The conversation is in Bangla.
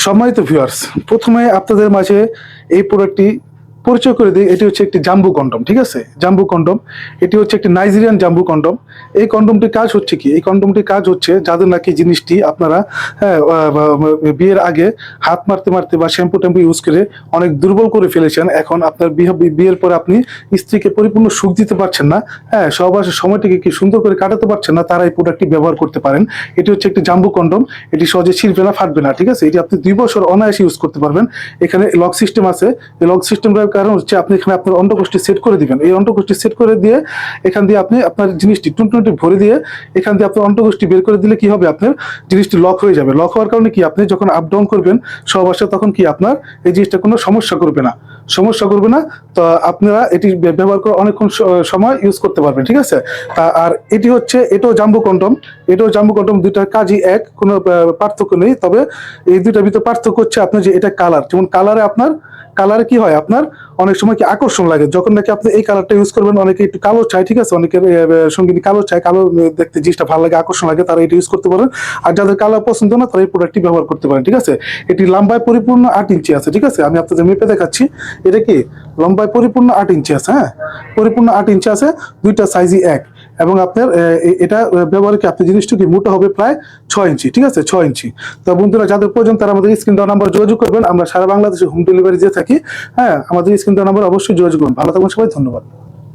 সম্মানিত ভিউয়ার্স, প্রথমে আপনাদের মাঝে এই প্রোডাক্টটি পরিচয় করে দিই। এটি হচ্ছে একটি জাম্বু কন্ডম, ঠিক আছে? জাম্বু কন্ডম, এটি হচ্ছে একটি নাইজেরিয়ান জাম্বু কন্ডম। এই কন্ডমটির কাজ হচ্ছে কি? এই কন্ডমটির কাজ হচ্ছে যাদের নাকি জিনিসটি আপনারা হ্যাঁ, বিয়ের আগে হাত মারতে মারতে বা শ্যাম্পু ট্যাম্পু ইউজ করে অনেক দুর্বল করে ফেলেছেন, এখন আপনার বিয়ের পরে আপনি স্ত্রীকে পরিপূর্ণ সুখ দিতে পারছেন না, হ্যাঁ, সহবাসের সময়টিকে কি সুন্দর করে কাটাতে পারছেন না, তারা এই প্রোডাক্টটি ব্যবহার করতে পারেন। এটি হচ্ছে একটি জাম্বু কন্ডম। এটি সহজে ছিঁড়বে না, ফাটবে না, ঠিক আছে? এটি আপনি 2 বছর অনায়াসে ইউজ করতে পারবেন। এখানে লক সিস্টেম আছে। এই লক সিস্টেমটার কারণ হচ্ছে আপনি এখানে আপনার অন্ডকোষটি সেট করে দিবেন। এই অন্ডকোষটি সেট করে দিয়ে এখান দিয়ে আপনি আপনার জিনিসটি টুনটুনটি ভরে দিয়ে এখান দিয়ে আপনার অন্ডকোষটি বের করে দিলে কি হবে, আপনার জিনিসটি লক হয়ে যাবে। লক হওয়ার কারণে কি, আপনি যখন আপ ডাউন করবেন সহবাসে, তখন কি আপনার এই জিনিসটা কোনো সমস্যা করবে না, সমস্যা করবে না। তো আপনারা এটি ব্যবহার করে অনেকক্ষণ সময় ইউজ করতে পারবেন, ঠিক আছে? আর এটি হচ্ছে, এটাও জাম্বু কন্ডম। এটাও জাম্বু কন্ডম, দুইটার কাজই এক, কোনো পার্থক্য নেই। তবে এই দুইটার ভিতরে পার্থক্য হচ্ছে আপনার যে এটা কালার, যেমন কালারে কি হয়, আপনার অনেক সময় কি আকর্ষণ লাগে যখন নাকি আপনি এই কালারটা ইউজ করবেন। অনেকে একটু কালো চায়, ঠিক আছে? অনেকের সঙ্গিনী কালো চায়, কালো দেখতে জিনিসটা ভালো লাগে, আকর্ষণ লাগে, তারা এটা ইউজ করতে পারেন। আর যাদের কালার পছন্দ না, তারা এই প্রোডাক্টটি ব্যবহার করতে পারেন, ঠিক আছে? এটি লম্বায় পরিপূর্ণ 8 ইঞ্চি আছে, ঠিক আছে? আমি আপনাদের মেপে দেখাচ্ছি। এটা কি লম্বায় পরিপূর্ণ 8 ইঞ্চি আছে, হ্যাঁ, পরিপূর্ণ 8 ইঞ্চি আছে। দুইটা সাইজই এক। এবং আপনার এটা ব্যবহারে কি আপনার জিনিসটা কি মোটা হবে প্রায় 6 ইঞ্চি, ঠিক আছে? 6 ইঞ্চি। তো বন্ধুরা, যাদের প্রয়োজন তারা আমাদের স্ক্রিন দেওয়া নাম্বার যোগাযোগ করবেন। আমরা সারা বাংলাদেশে হোম ডেলিভারি দিয়ে থাকি, হ্যাঁ। আমাদের স্ক্রিন দেওয়া নাম্বার অবশ্যই যোগাযোগ করুন। ভালো থাকুন সবাই, ধন্যবাদ।